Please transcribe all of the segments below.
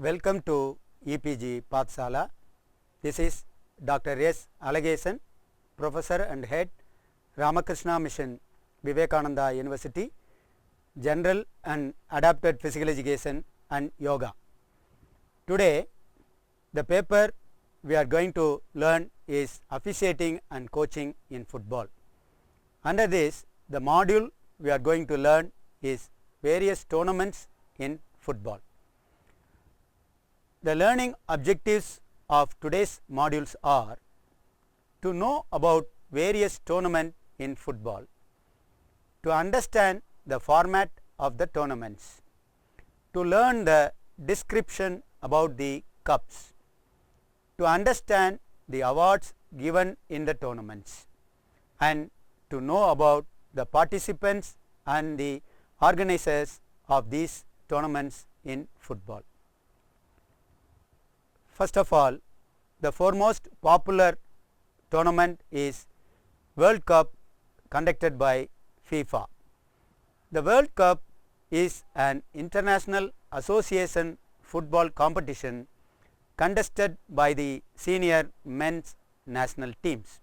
Welcome to EPG Pathsala. This is Dr. S. Alagesan, Professor and Head, Ramakrishna Mission, Vivekananda University, General and Adapted Physical Education and Yoga. Today, the paper we are going to learn is Officiating and Coaching in Football. Under this, the module we are going to learn is various tournaments in football. The learning objectives of today's modules are to know about various tournaments in football, to understand the format of the tournaments, to learn the description about the cups, to understand the awards given in the tournaments, and to know about the participants and the organizers of these tournaments in football. First of all, the foremost popular tournament is World Cup conducted by FIFA. The World Cup is an international association football competition contested by the senior men's national teams.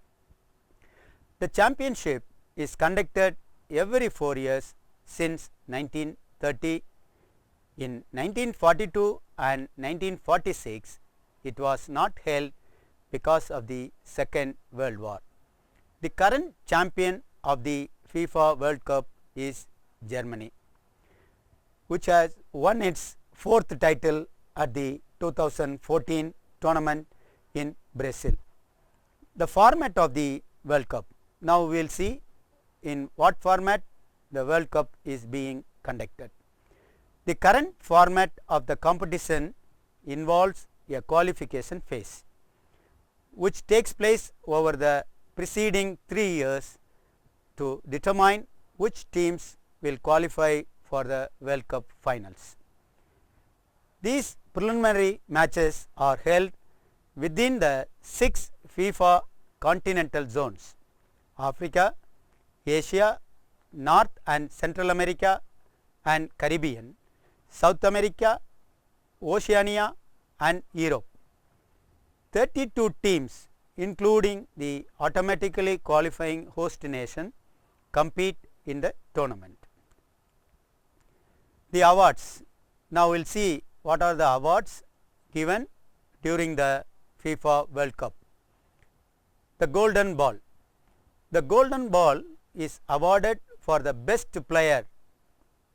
The championship is conducted every 4 years since 1930. In 1942 and 1946, it was not held because of the Second World War. The current champion of the FIFA World Cup is Germany, which has won its fourth title at the 2014 tournament in Brazil. The format of the World Cup. Now we will see in what format the World Cup is being conducted. The current format of the competition involves a qualification phase, which takes place over the preceding 3 years to determine which teams will qualify for the World Cup finals. These preliminary matches are held within the 6 FIFA continental zones: Africa, Asia, North and Central America and Caribbean, South America, Oceania and Europe. 32 teams, including the automatically qualifying host nation, compete in the tournament. The awards. Now we will see what are the awards given during the FIFA World Cup. The Golden Ball. The Golden Ball is awarded for the best player.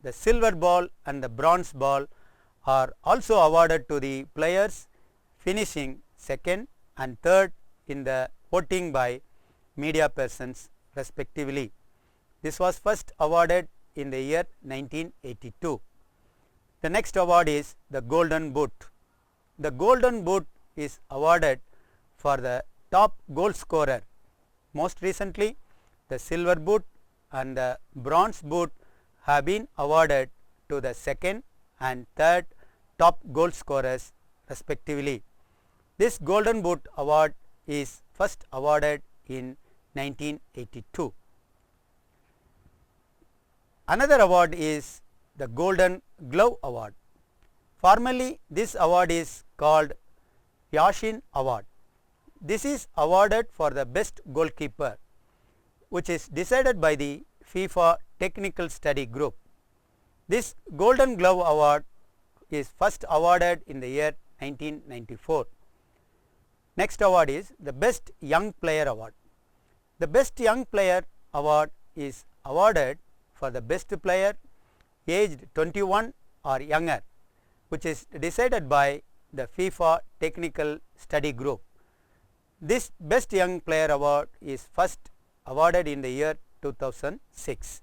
The Silver Ball and the Bronze Ball are also awarded to the players finishing second and third in the voting by media persons respectively. This was first awarded in the year 1982. The next award is the Golden Boot. The Golden Boot is awarded for the top goal scorer. Most recently, the Silver Boot and the Bronze Boot have been awarded to the second and third top goal scorers respectively. This Golden Boot award is first awarded in 1982. Another award is the Golden Glove Award. Formerly, this award is called Yashin Award. This is awarded for the best goalkeeper, which is decided by the FIFA Technical Study Group. This Golden Glove Award is first awarded in the year 1994. Next award is the Best Young Player Award. The Best Young Player Award is awarded for the best player aged 21 or younger, which is decided by the FIFA Technical Study Group. This Best Young Player Award is first awarded in the year 2006.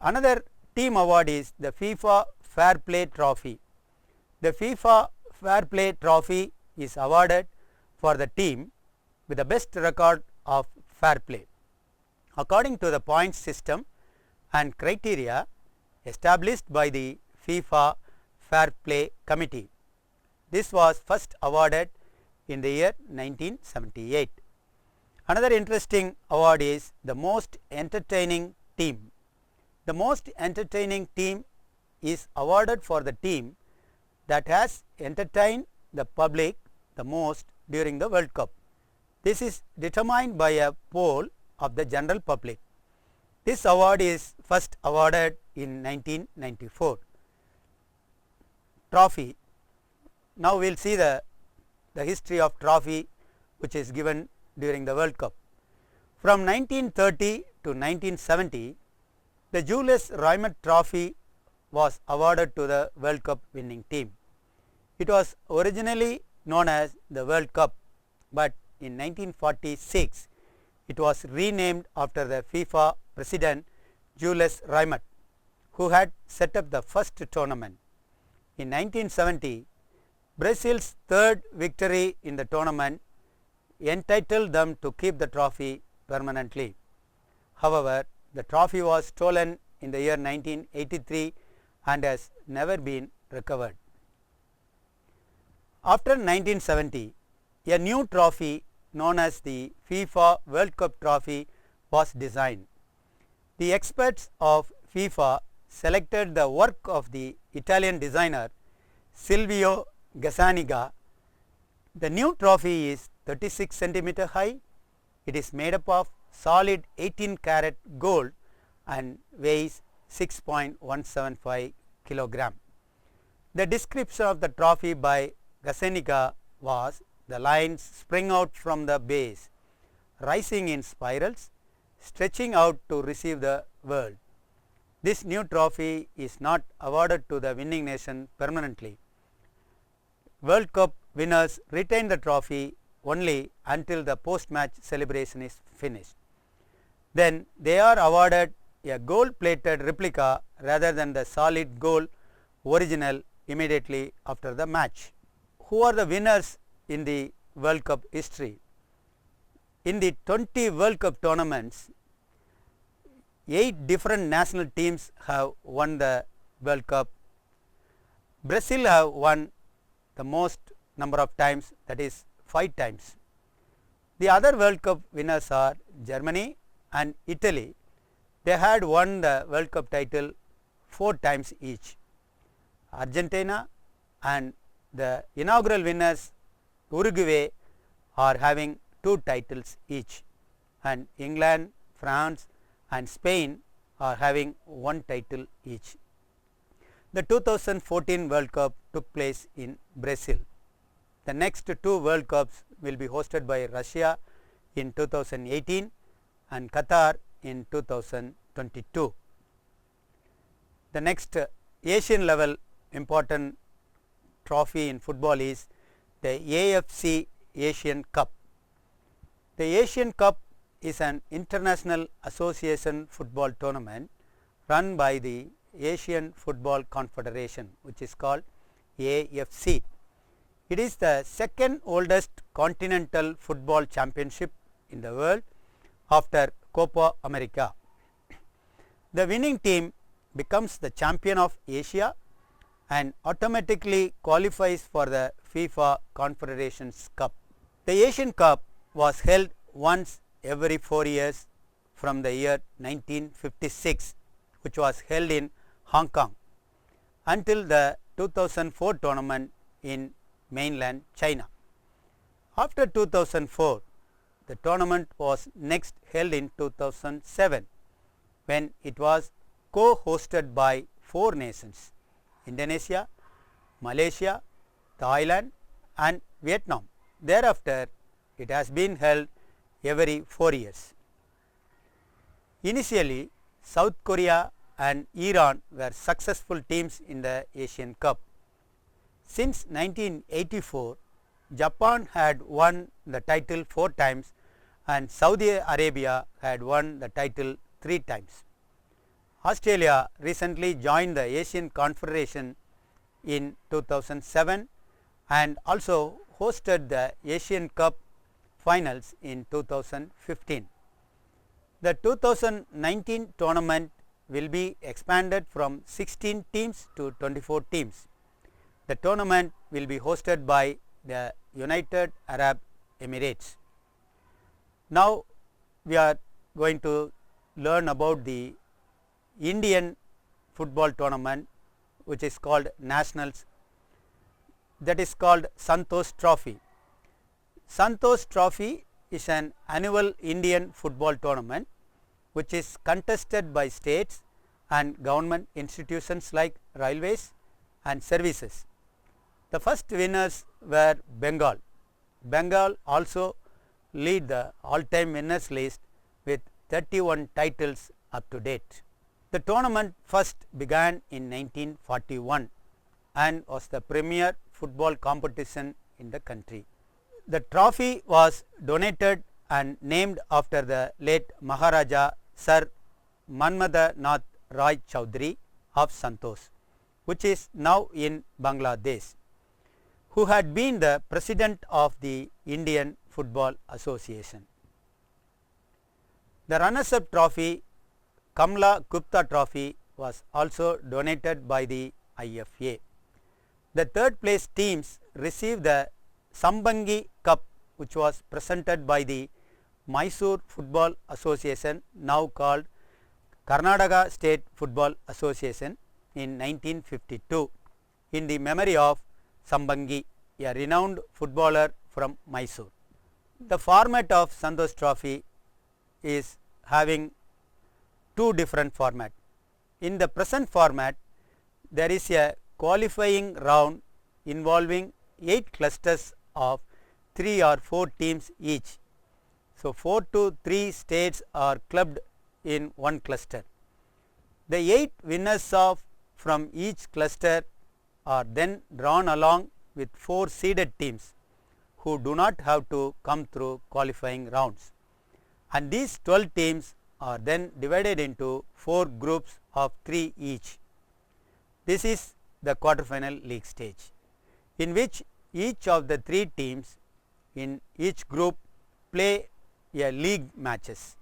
Another team award is the FIFA Fair Play Trophy. The FIFA Fair Play Trophy is awarded for the team with the best record of fair play according to the points system and criteria established by the FIFA Fair Play Committee. This was first awarded in the year 1978. Another interesting award is the Most Entertaining Team. The most entertaining team is awarded for the team that has entertained the public the most during the World Cup. This is determined by a poll of the general public. This award is first awarded in 1994. Trophy. Now we will see the history of trophy which is given during the World Cup. From 1930 to 1970, the Julius Rimet Trophy was awarded to the World Cup winning team. It was originally known as the World Cup, but in 1946 it was renamed after the FIFA president Julius Rimet, who had set up the first tournament. In 1970, Brazil's third victory in the tournament entitled them to keep the trophy permanently. However, the trophy was stolen in the year 1983 and has never been recovered. After 1970, a new trophy known as the FIFA World Cup trophy was designed. The experts of FIFA selected the work of the Italian designer Silvio Gazzaniga. The new trophy is 36 centimeter high. It is made up of solid 18 karat gold and weighs 6.175 kilogram. The description of the trophy by Gazzaniga was: the lines spring out from the base, rising in spirals, stretching out to receive the world. This new trophy is not awarded to the winning nation permanently. World Cup winners retain the trophy only until the post-match celebration is finished. Then they are awarded a gold-plated replica rather than the solid gold original immediately after the match. Who are the winners in the World Cup history? In the 20 World Cup tournaments, 8 different national teams have won the World Cup. Brazil have won the most number of times, that is 5 times. The other World Cup winners are Germany and Italy. They had won the World Cup title 4 times each. Argentina and the inaugural winners Uruguay are having 2 titles each, and England, France and Spain are having 1 title each. The 2014 World Cup took place in Brazil. The next 2 World Cups will be hosted by Russia in 2018 and Qatar in 2022. The next Asian level important trophy in football is the AFC Asian Cup. The Asian Cup is an international association football tournament run by the Asian Football Confederation, which is called AFC. It is the second oldest continental football championship in the world after Copa America. The winning team becomes the champion of Asia and automatically qualifies for the FIFA Confederations Cup. The Asian Cup was held once every 4 years from the year 1956, which was held in Hong Kong, until the 2004 tournament in mainland China. After 2004, the tournament was next held in 2007, when it was co-hosted by 4 nations: Indonesia, Malaysia, Thailand and Vietnam. Thereafter, it has been held every 4 years. Initially, South Korea and Iran were successful teams in the Asian Cup. Since 1984, Japan had won the title 4 times and Saudi Arabia had won the title 3 times. Australia recently joined the Asian Confederation in 2007 and also hosted the Asian Cup finals in 2015. The 2019 tournament will be expanded from 16 teams to 24 teams. The tournament will be hosted by the United Arab Emirates. Now we are going to learn about the Indian football tournament, which is called Nationals. that is called Santosh Trophy. Santosh Trophy is an annual Indian football tournament which is contested by states and government institutions like railways and services. The first winners were Bengal. Bengal also lead the all-time winners list with 31 titles up to date. The tournament first began in 1941 and was the premier football competition in the country. The trophy was donated and named after the late Maharaja Sir Manmadha Nath Rai Chowdhury of Santosh, which is now in Bangladesh, who had been the president of the Indian Football Association. The runners-up trophy, Kamla Gupta Trophy, was also donated by the IFA. The third place teams received the Sambangi Cup, which was presented by the Mysore Football Association, now called Karnataka State Football Association, in 1952 in the memory of Sambangi, a renowned footballer from Mysore. The format of Santosh Trophy is having two different formats. In the present format, there is a qualifying round involving 8 clusters of 3 or 4 teams each. So, 4 to 3 states are clubbed in one cluster. The 8 winners of from each cluster are then drawn along with 4 seeded teams who do not have to come through qualifying rounds, and these 12 teams are then divided into 4 groups of 3 each. This is the quarterfinal league stage, in which each of the 3 teams in each group play a league matches.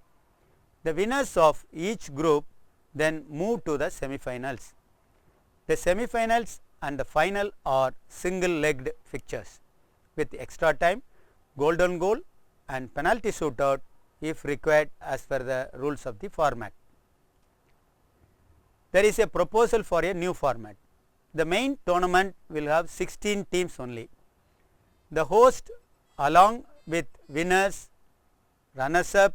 The winners of each group then move to the semi-finals. The semi-finals and the final are single-legged fixtures with extra time, golden goal and penalty shootout if required as per the rules of the format. There is a proposal for a new format. The main tournament will have 16 teams only. The host along with winners, runners-up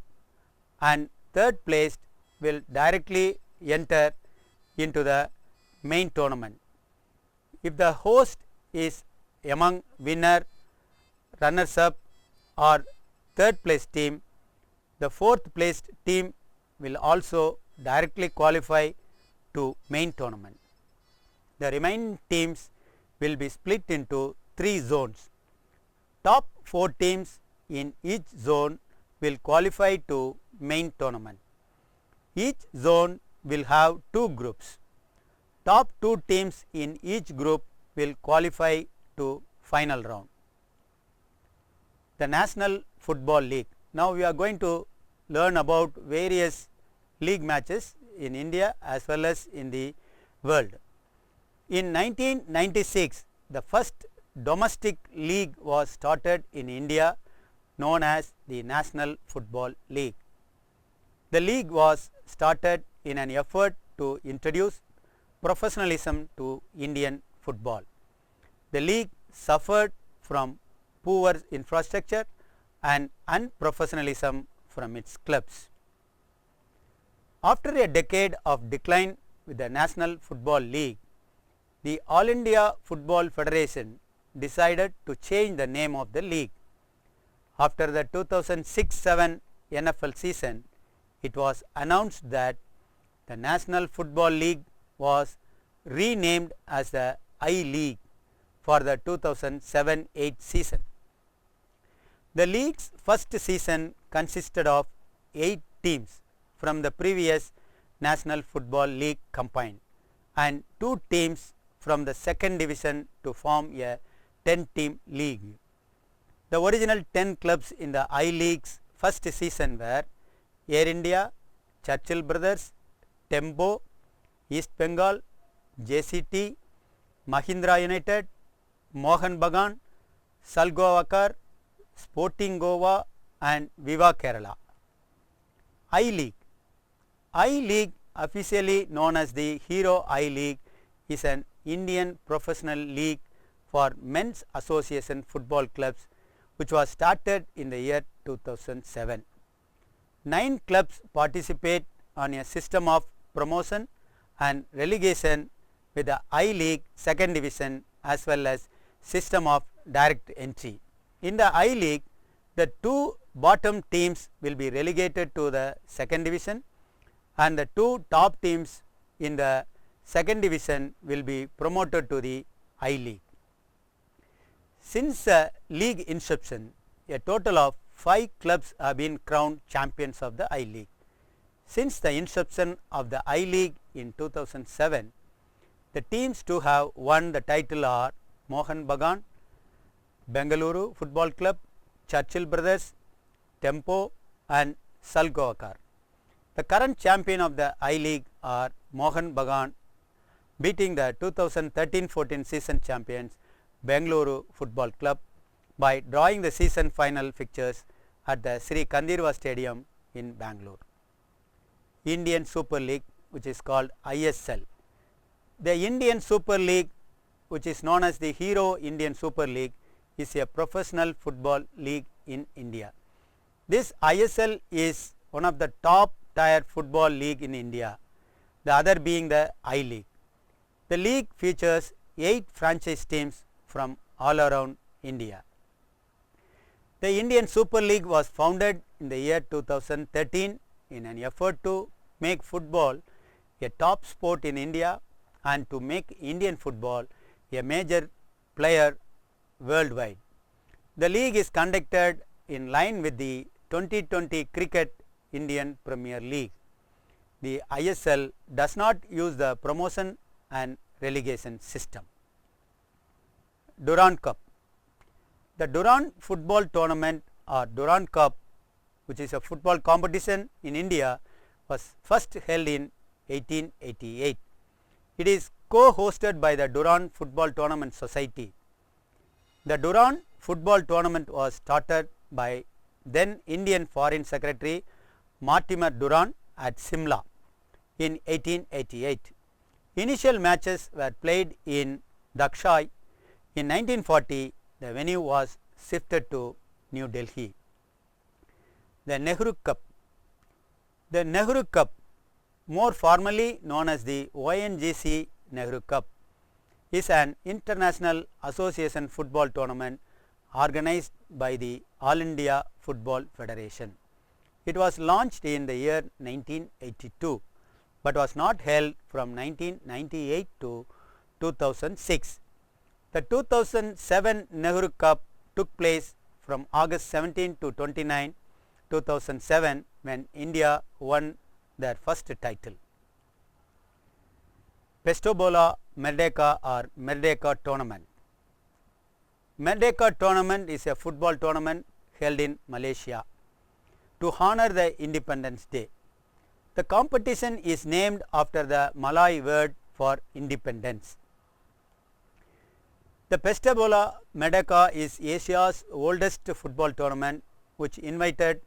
and third placed will directly enter into the main tournament. If the host is among winner, runners-up or third place team, the fourth placed team will also directly qualify to main tournament. The remaining teams will be split into 3 zones. Top 4 teams in each zone will qualify to main tournament. Each zone will have 2 groups. Top 2 teams in each group will qualify to final round. The National Football League. Now we are going to learn about various league matches in India as well as in the world. In 1996, the first domestic league was started in India, known as the National Football League. The league was started in an effort to introduce professionalism to Indian football. The league suffered from poor infrastructure and unprofessionalism from its clubs. After a decade of decline with the National Football League, the All India Football Federation decided to change the name of the league. After the 2006-07 NFL season, it was announced that the National Football League was renamed as the I-League for the 2007-08 season. The league's first season consisted of 8 teams from the previous National Football League combined and 2 teams from the second division to form a 10-team league. The original 10 clubs in the I-League's first season were Air India, Churchill Brothers, Tembo, East Bengal, JCT, Mahindra United, Mohan Bagan, Salgovakar, Sporting Goa and Viva Kerala. I-League. I-League, officially known as the Hero I-League, is an Indian professional league for men's association football clubs, which was started in the year 2007. 9 clubs participate on a system of promotion and relegation with the I League second division as well as system of direct entry. In the I League, the 2 bottom teams will be relegated to the second division and the 2 top teams in the second division will be promoted to the I League. Since league inception, a total of 5 clubs have been crowned champions of the I League. Since the inception of the I League in 2007, the teams to have won the title are Mohan Bagan, Bengaluru Football Club, Churchill Brothers, Tempo and Salgoakar. The current champion of the I League are Mohan Bagan, beating the 2013-14 season champions Bengaluru Football Club by drawing the season final fixtures at the Sri Kandirva Stadium in Bangalore. Indian Super League, which is called ISL. The Indian Super League, which is known as the Hero Indian Super League, is a professional football league in India. This ISL is one of the top tier football league in India, the other being the I League. The league features 8 franchise teams from all around India. The Indian Super League was founded in the year 2013 in an effort to make football a top sport in India and to make Indian football a major player worldwide. The league is conducted in line with the 2020 Cricket Indian Premier League. The ISL does not use the promotion and relegation system. Durand Cup. The Durand football tournament or Durand Cup, which is a football competition in India, was first held in 1888. It is co-hosted by the Durand Football Tournament Society. The Durand football tournament was started by then Indian Foreign Secretary Mortimer Durand at Simla in 1888. Initial matches were played in Dakshai. In 1940, the venue was shifted to New Delhi. The Nehru Cup. The Nehru Cup, more formally known as the ONGC Nehru Cup, is an international association football tournament organized by the All India Football Federation. It was launched in the year 1982, but was not held from 1998 to 2006. The 2007 Nehru Cup took place from August 17 to 29, 2007, when India won their first title. Pestabola Merdeka or Merdeka tournament. Merdeka tournament is a football tournament held in Malaysia to honor the Independence Day. The competition is named after the Malay word for independence. The Pestabola Merdeka is Asia's oldest football tournament, which invited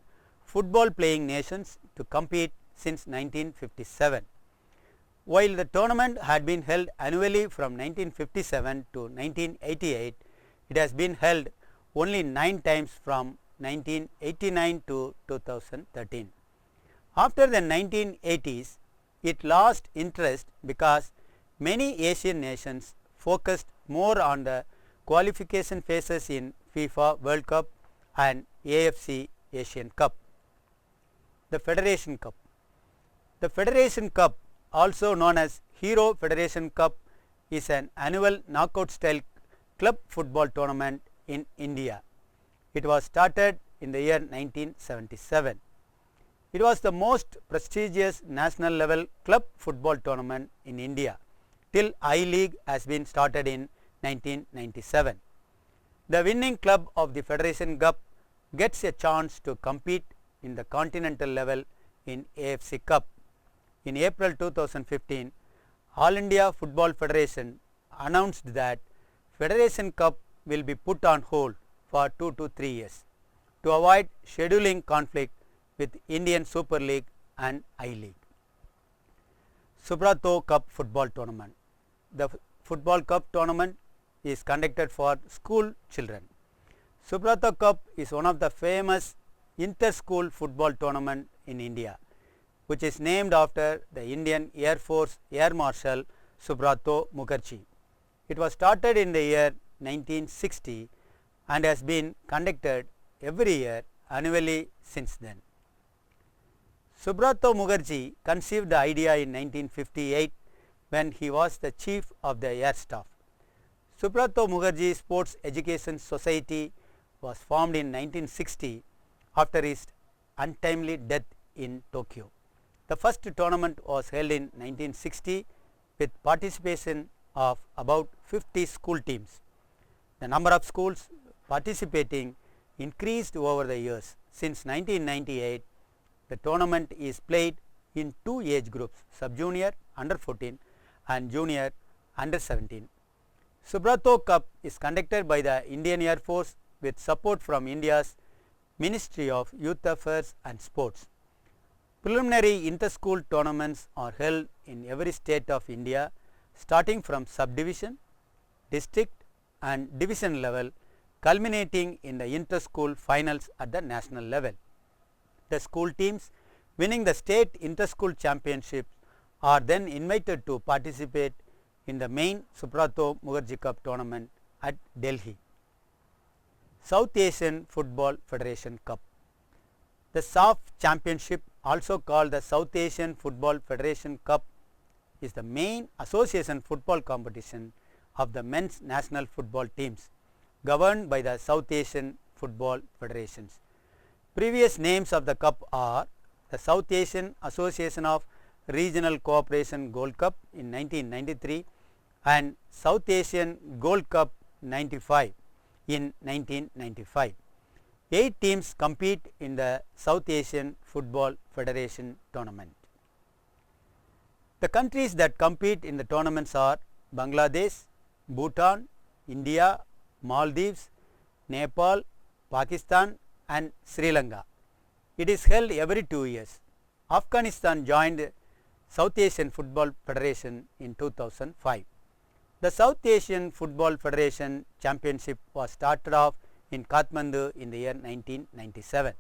football playing nations to compete since 1957. While the tournament had been held annually from 1957 to 1988, it has been held only 9 times from 1989 to 2013. After the 1980s, it lost interest because many Asian nations focused more on the qualification phases in FIFA World Cup and AFC Asian Cup. The Federation Cup. The Federation Cup, also known as Hero Federation Cup, is an annual knockout style club football tournament in India. It was started in the year 1977. It was the most prestigious national level club football tournament in India till I League has been started in 1997. The winning club of the Federation Cup gets a chance to compete in the continental level in AFC Cup. In April 2015, All India Football Federation announced that Federation Cup will be put on hold for 2 to 3 years to avoid scheduling conflict with Indian Super League and I League. Subroto Cup football tournament. The football cup tournament is conducted for school children. Subroto Cup is one of the famous inter-school football tournament in India, which is named after the Indian Air Force Air Marshal Subroto Mukherjee. It was started in the year 1960 and has been conducted every year annually since then. Subroto Mukherjee conceived the idea in 1958 when he was the chief of the air staff. Subroto Mukherjee Sports Education Society was formed in 1960 after his untimely death in Tokyo. The first tournament was held in 1960 with participation of about 50 school teams. The number of schools participating increased over the years. Since 1998, the tournament is played in two age groups, sub-junior under 14 and junior under 17. Subroto Cup is conducted by the Indian Air Force with support from India's Ministry of Youth Affairs and Sports. Preliminary inter-school tournaments are held in every state of India starting from sub-division, district and division level, culminating in the inter-school finals at the national level. The school teams winning the state inter-school championships are then invited to participate in the main Subroto Mukherjee Cup tournament at Delhi. South Asian Football Federation Cup. The SAF Championship, also called the South Asian Football Federation Cup, is the main association football competition of the men's national football teams governed by the South Asian Football Federations. Previous names of the cup are the South Asian Association of Regional Cooperation Gold Cup in 1993 and South Asian Gold Cup 95 in 1995. 8 teams compete in the South Asian Football Federation tournament. The countries that compete in the tournaments are Bangladesh, Bhutan, India, Maldives, Nepal, Pakistan and Sri Lanka. It is held every 2 years. Afghanistan joined South Asian Football Federation in 2005. The South Asian Football Federation Championship was started off in Kathmandu in the year 1997.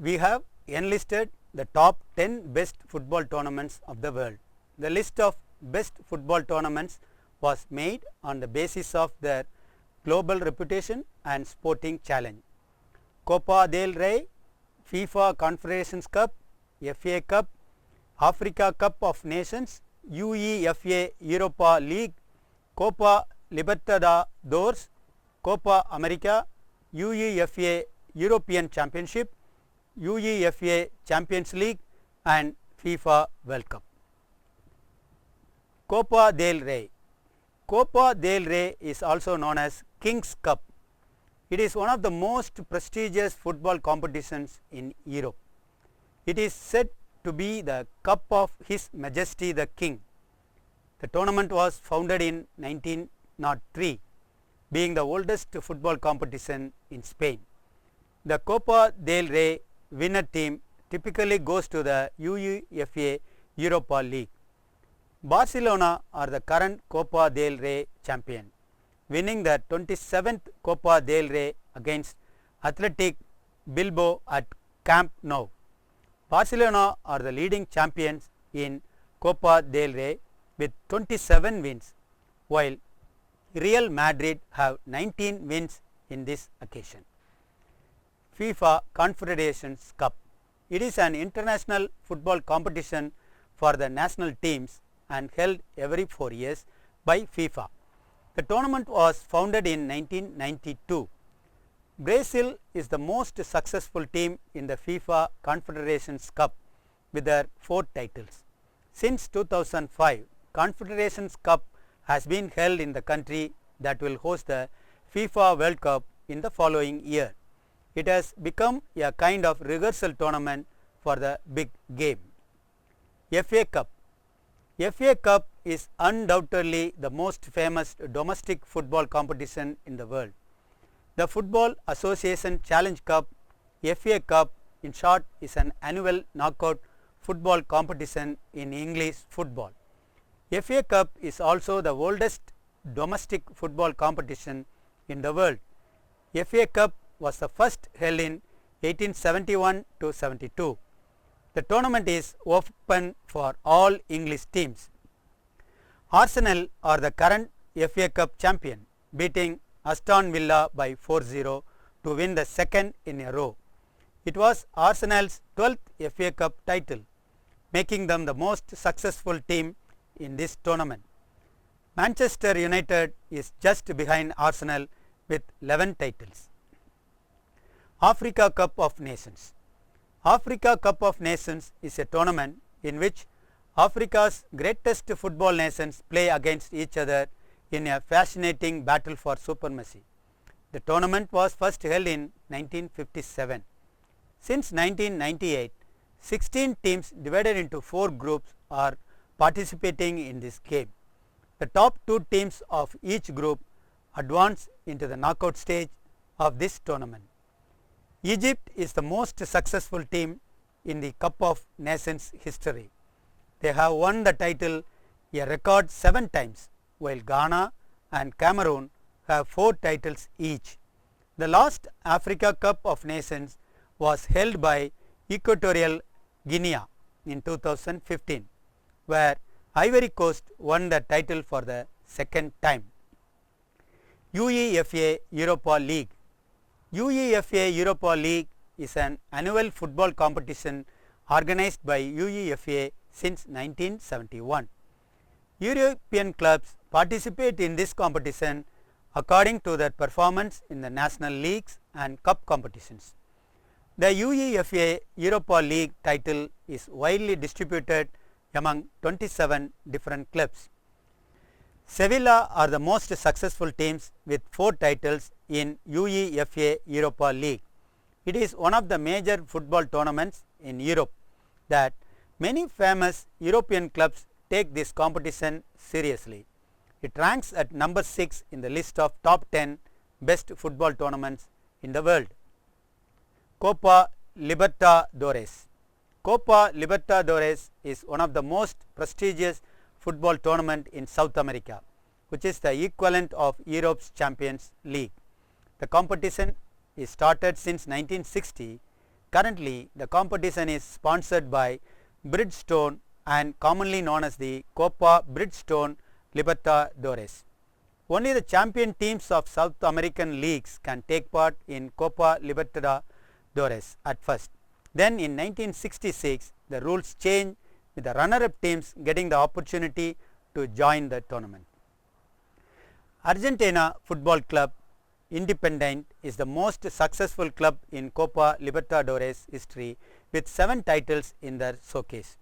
We have enlisted the top 10 best football tournaments of the world. The list of best football tournaments was made on the basis of their global reputation and sporting challenge. Copa del Rey, FIFA Confederations Cup, FA Cup, Africa Cup of Nations, UEFA Europa League, Copa Libertadores, Copa America, UEFA European Championship, UEFA Champions League and FIFA World Cup. Copa del Rey. Copa del Rey is also known as King's Cup. It is one of the most prestigious football competitions in Europe. It is said to be the cup of His Majesty the King. The tournament was founded in 1903, being the oldest football competition in Spain. The Copa del Rey winner team typically goes to the UEFA Europa League. Barcelona are the current Copa del Rey champion, winning the 27th Copa del Rey against Athletic Bilbao at Camp Nou. Barcelona are the leading champions in Copa del Rey with 27 wins, while Real Madrid have 19 wins in this occasion. FIFA Confederations Cup. It is an international football competition for the national teams and held every 4 years by FIFA. The tournament was founded in 1992. Brazil is the most successful team in the FIFA Confederations Cup with their 4 titles. Since 2005, Confederations Cup has been held in the country that will host the FIFA World Cup in the following year. It has become a kind of rehearsal tournament for the big game. FA Cup. FA Cup is undoubtedly the most famous domestic football competition in the world. The Football Association Challenge Cup, FA Cup in short, is an annual knockout football competition in English football. FA Cup is also the oldest domestic football competition in the world. FA Cup was the first held in 1871 to 72. The tournament is open for all English teams. Arsenal are the current FA Cup champion, beating Aston Villa by 4-0 to win the second in a row. It was Arsenal's 12th FA Cup title, making them the most successful team in this tournament. Manchester United is just behind Arsenal with 11 titles. Africa Cup of Nations. Africa Cup of Nations is a tournament in which Africa's greatest football nations play against each other in a fascinating battle for supremacy. The tournament was first held in 1957. Since 1998, 16 teams divided into 4 groups are participating in this game. The top 2 teams of each group advance into the knockout stage of this tournament. Egypt is the most successful team in the Cup of Nations history. They have won the title a record 7 times, while Ghana and Cameroon have 4 titles each. The last Africa Cup of Nations was held by Equatorial Guinea in 2015, where Ivory Coast won the title for the second time. UEFA Europa League. UEFA Europa League is an annual football competition organized by UEFA since 1971. European clubs participate in this competition according to their performance in the national leagues and cup competitions. The UEFA Europa League title is widely distributed among 27 different clubs. Sevilla are the most successful teams with 4 titles in UEFA Europa League. It is one of the major football tournaments in Europe that many famous European clubs take this competition seriously. It ranks at number 6 in the list of top 10 best football tournaments in the world. Copa Libertadores. Copa Libertadores is one of the most prestigious football tournament in South America, which is the equivalent of Europe's Champions League. The competition is started since 1960. Currently, the competition is sponsored by Bridgestone and commonly known as the Copa Bridgestone Libertadores. Only the champion teams of South American leagues can take part in Copa Libertadores at first. Then in 1966, the rules changed with the runner-up teams getting the opportunity to join the tournament. Argentina Football Club Independent is the most successful club in Copa Libertadores history with 7 titles in their showcase.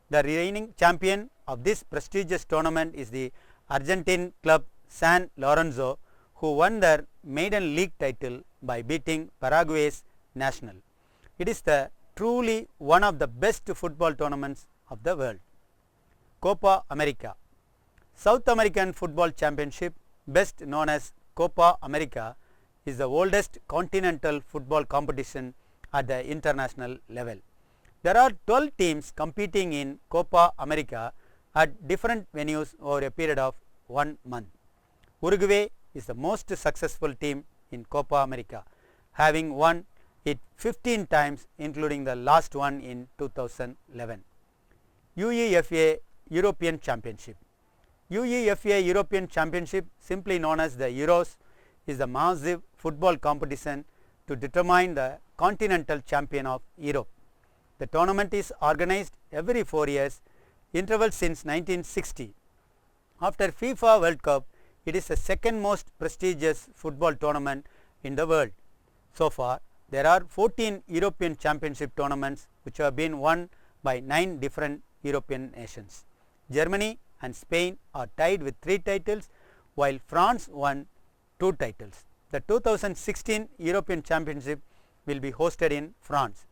The reigning champion of this prestigious tournament is the Argentine club San Lorenzo, who won their maiden league title by beating Paraguay's Nacional. It is the truly one of the best football tournaments of the world. Copa America. South American Football Championship, best known as Copa America, is the oldest continental football competition at the international level. There are 12 teams competing in Copa America at different venues over a period of 1 month. Uruguay is the most successful team in Copa America, having won it 15 times including the last one in 2011. UEFA European Championship. UEFA European Championship, simply known as the Euros, is a massive football competition to determine the continental champion of Europe. The tournament is organized every 4 years, interval since 1960. After FIFA World Cup, it is the second most prestigious football tournament in the world. So far, there are 14 European Championship tournaments which have been won by 9 different European nations. Germany and Spain are tied with 3 titles, while France won 2 titles. The 2016 European Championship will be hosted in France.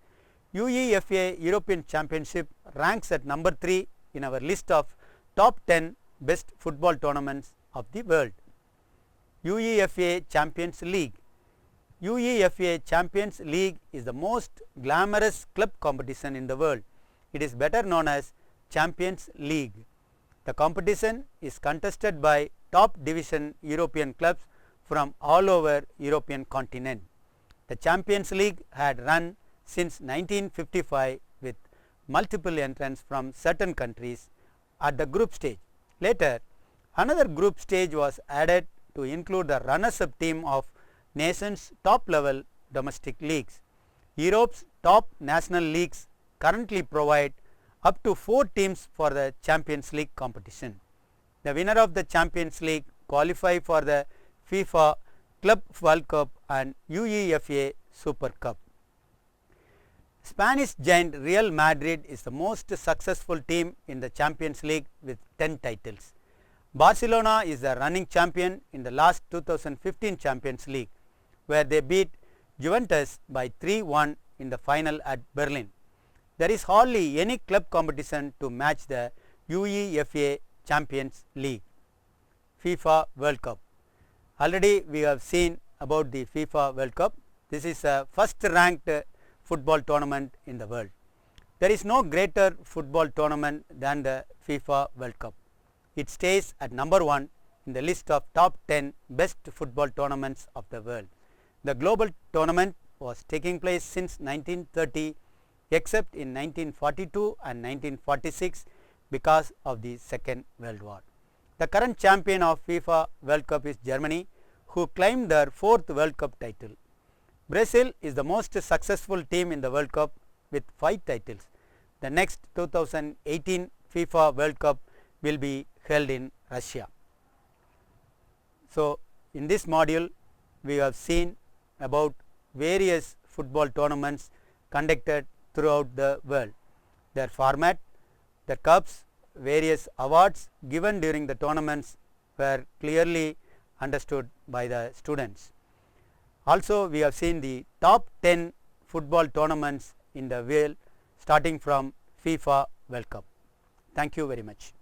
UEFA European Championship ranks at number 3 in our list of top 10 best football tournaments of the world. UEFA Champions League. UEFA Champions League is the most glamorous club competition in the world. It is better known as Champions League. The competition is contested by top division European clubs from all over European continent. The Champions League had run since 1955 with multiple entrants from certain countries at the group stage. Later, another group stage was added to include the runners-up team of nations' top-level domestic leagues. Europe's top national leagues currently provide up to 4 teams for the Champions League competition. The winner of the Champions League qualify for the FIFA Club World Cup and UEFA Super Cup. Spanish giant Real Madrid is the most successful team in the Champions League with 10 titles. Barcelona is the running champion in the last 2015 Champions League, where they beat Juventus by 3-1 in the final at Berlin. There is hardly any club competition to match the UEFA Champions League. FIFA World Cup. Already we have seen about the FIFA World Cup. This is a first ranked football tournament in the world. There is no greater football tournament than the FIFA World Cup. It stays at number 1 in the list of top 10 best football tournaments of the world. The global tournament was taking place since 1930 except in 1942 and 1946 because of the Second World War. The current champion of FIFA World Cup is Germany, who claimed their 4th World Cup title. Brazil is the most successful team in the World Cup with 5 titles. The next 2018 FIFA World Cup will be held in Russia. So, in this module we have seen about various football tournaments conducted throughout the world, their format, the cups, various awards given during the tournaments were clearly understood by the students. Also, we have seen the top 10 football tournaments in the world starting from FIFA World Cup. Thank you very much.